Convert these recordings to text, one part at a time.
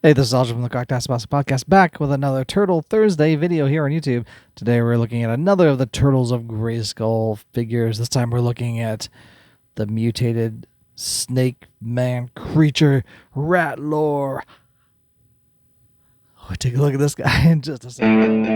Hey, this is Alja from the Cracktastic Podcast, back with another Turtle Thursday video here on YouTube. Today we're looking at another of the Turtles of Grayskull figures. This time we're looking at the mutated snake man creature, Rattlor. Oh, take a look at this guy in just a second.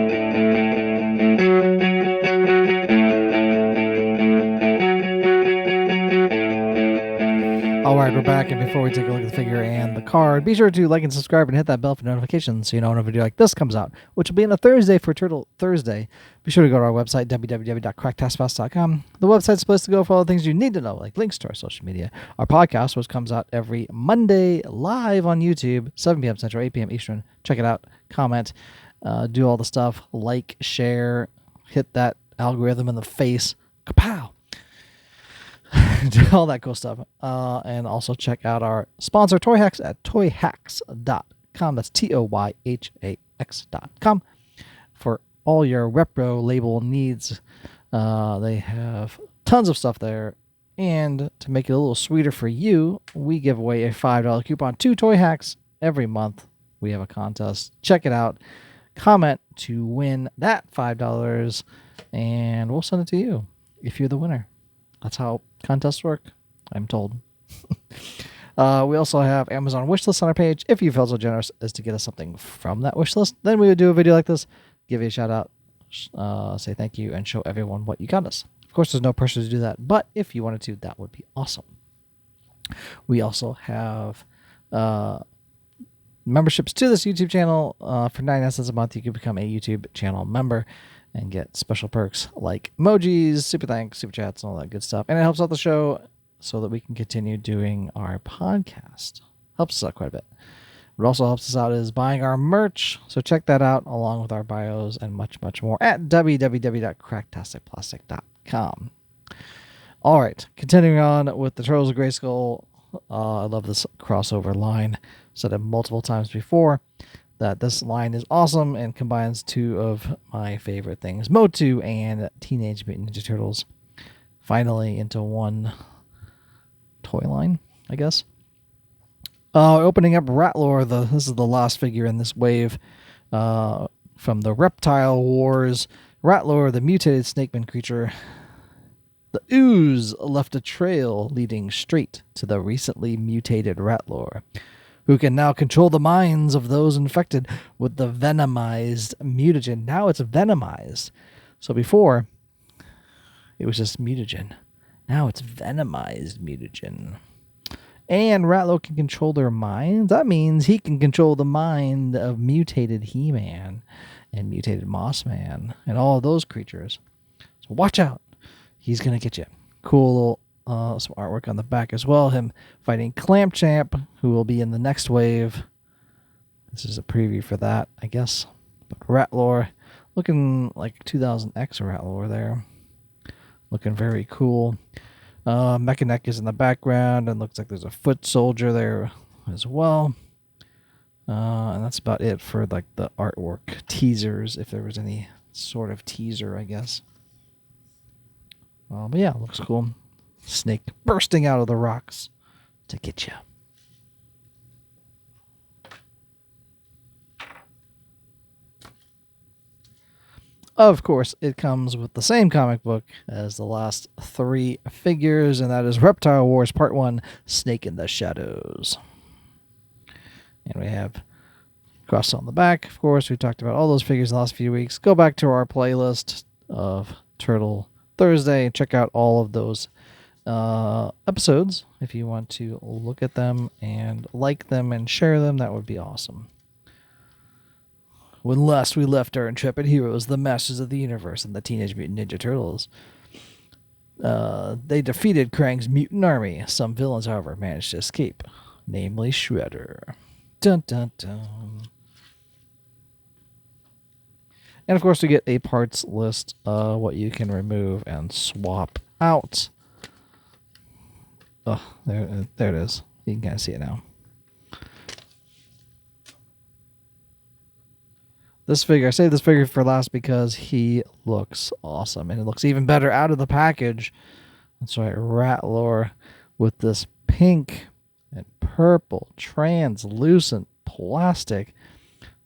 Alright, we're back, and before we take a look at the figure and the card, be sure to like and subscribe and hit that bell for notifications so you know when a video like this comes out, which will be on a Thursday for Turtle Thursday. Be sure to go to our website, www.cracktastic.com. The website's the place to go for all the things you need to know, like links to our social media. Our podcast, which comes out every Monday live on YouTube, 7 p.m. Central, 8 p.m. Eastern. Check it out, comment, do all the stuff, like, share, hit that algorithm in the face. Kapow! All that cool stuff. And also check out our sponsor, Toy Hacks, at toyhacks.com. That's TOYHAX.com for all your repro label needs. They have tons of stuff there. And to make it a little sweeter for you, we give away a $5 coupon to Toy Hacks every month. We have a contest. Check it out. Comment to win that $5, and we'll send it to you if you're the winner. That's how contests work, I'm told. We also have Amazon wishlist on our page. If you felt so generous as to get us something from that wishlist, then we would do a video like this, give you a shout out, say thank you, and show everyone what you got us. Of course, there's no pressure to do that, but if you wanted to, that would be awesome. We also have memberships to this YouTube channel. For 99 cents a month, you can become a YouTube channel member and get special perks like emojis, super thanks, super chats, and all that good stuff. And it helps out the show so that we can continue doing our podcast. Helps us out quite a bit. What also helps us out is buying our merch. So check that out along with our bios and much, much more at www.cracktasticplastic.com. All right, continuing on with the Turtles of Grayskull. I love this crossover line. Said it multiple times before that this line is awesome and combines two of my favorite things, Motu and Teenage Mutant Ninja Turtles, finally into one toy line, I guess. Opening up Rattlor, this is the last figure in this wave from the Reptile Wars. Rattlor, the mutated snakeman creature. The ooze left a trail leading straight to the recently mutated Rattlor, who can now control the minds of those infected with the venomized mutagen. Now it's venomized. So before, it was just mutagen. Now it's venomized mutagen. And Rattlor can control their minds. That means he can control the mind of mutated He-Man and mutated Moss-Man and all of those creatures. So watch out. He's going to get you. Cool little some artwork on the back as well. Him fighting Clamp Champ, who will be in the next wave. This is a preview for that, I guess. But Rattlor, looking like 2000X Rattlor there. Looking very cool. Mechanic is in the background, and looks like there's a foot soldier there as well. And that's about it for like the artwork teasers, if there was any sort of teaser, I guess. But yeah, looks cool. Snake bursting out of the rocks to get you. Of course, it comes with the same comic book as the last three figures, and that is Reptile Wars Part 1, Snake in the Shadows. And we have cross on the back. Of course, we talked about all those figures in the last few weeks. Go back to our playlist of Turtle Thursday and check out all of those episodes if you want to look at them and like them and share them. That would be awesome. When last we left our intrepid heroes, the masters of the universe and the Teenage Mutant Ninja Turtles, they defeated Krang's mutant army. Some villains, however, managed to escape, namely Shredder. Dun dun dun. And of course, we get a parts list of what you can remove and swap out. Oh, there it is. You can kind of see it now. This figure, I saved this figure for last because he looks awesome. And it looks even better out of the package. That's right, Rattlor with this pink and purple translucent plastic.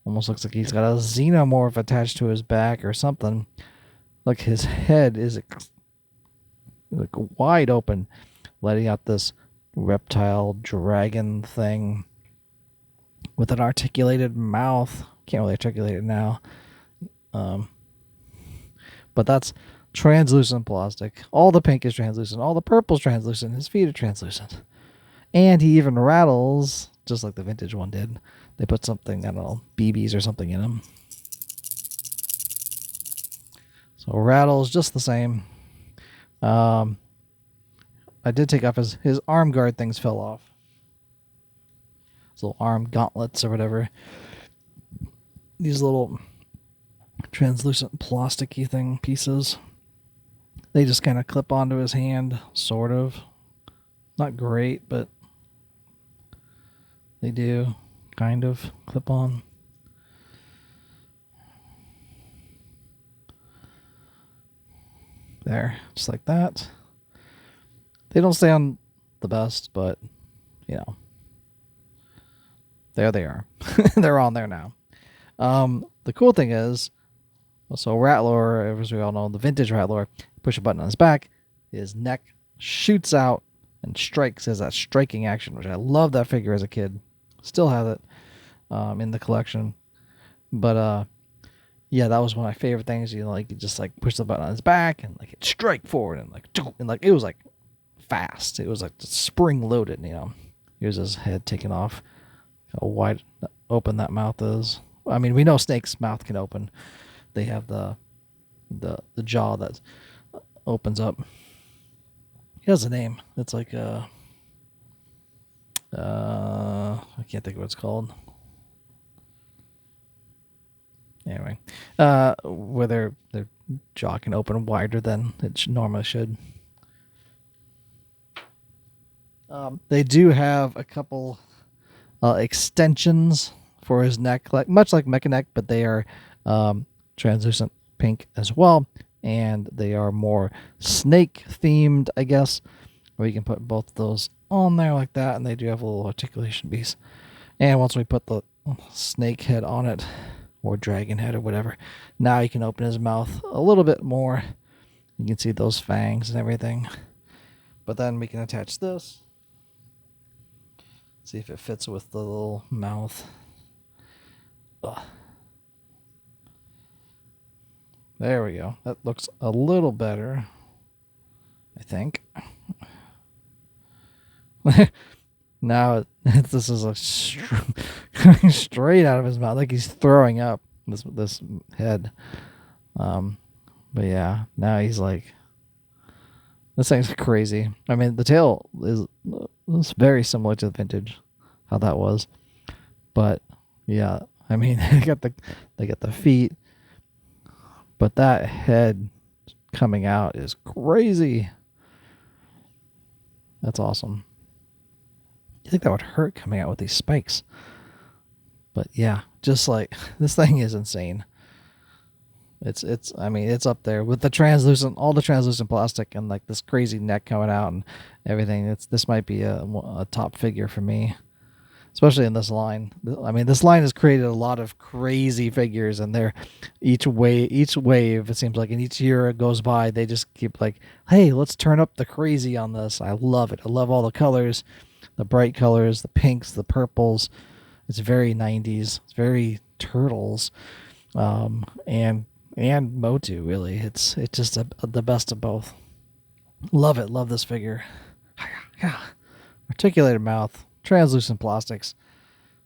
Almost looks like he's got a xenomorph attached to his back or something. Like his head is like wide open, letting out this reptile dragon thing with an articulated mouth. Can't really articulate it now. But that's translucent plastic. All the pink is translucent. All the purple's translucent. His feet are translucent. And he even rattles, just like the vintage one did. They put something, I don't know, BBs or something in him. So rattles just the same. I did take off his arm guard things fell off. His little arm gauntlets or whatever. These little translucent plasticky thing pieces. They just kind of clip onto his hand, sort of. Not great, but they do kind of clip on. There, just like that. They don't stay on the best, but, you know, there they are. They're on there now. The cool thing is, so Rattlor, as we all know, the vintage Rattlor, push a button on his back, his neck shoots out and strikes as that striking action, which I love that figure as a kid. Still have it in the collection. But yeah, that was one of my favorite things. You know, like you just like push the button on his back and like it strike forward and like it was like fast. It was like spring loaded. You know, here's his head taken off. How wide open that mouth is. I mean, we know Snake's mouth can open. They have the jaw that opens up. He has a name. It's like I can't think of what it's called. Anyway, where their jaw can open wider than it normally should. They do have a couple extensions for his neck, much like Mecha Neck, but they are translucent pink as well, and they are more snake themed, I guess. Where you can put both of those on there like that, and they do have a little articulation piece. And once we put the snake head on it, or dragon head or whatever, now you can open his mouth a little bit more. You can see those fangs and everything. But then we can attach this. See if it fits with the little mouth. Ugh. There we go. That looks a little better, I think. Now this is like coming straight out of his mouth, like he's throwing up this head. But yeah, now he's like, this thing's crazy. I mean, the tail is very similar to the vintage, how that was. But yeah, I mean, they got the feet, but that head coming out is crazy. That's awesome. You think that would hurt coming out with these spikes? But yeah, just like this thing is insane. I mean, it's up there with all the translucent plastic and like this crazy neck coming out and everything. This might be a top figure for me, especially in this line. I mean, this line has created a lot of crazy figures, and they're each wave, it seems like, in each year it goes by, they just keep like, hey, let's turn up the crazy on this. I love it. I love all the colors, the bright colors, the pinks, the purples. It's very 90s. It's very Turtles, and Motu, really. It's just the best of both. Love it. Love this figure. Articulated mouth, translucent plastics,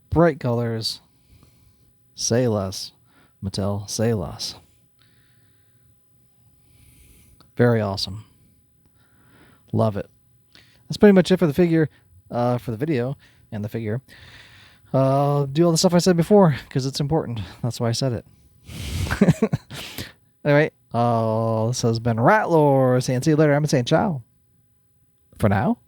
bright colors. Say less, Mattel. Say less. Very awesome. Love it. That's pretty much it for the figure, for the video and the figure. Do all the stuff I said before because it's important. That's why I said it. Anyway, this has been Rattlor saying see you later. I'm saying ciao for now.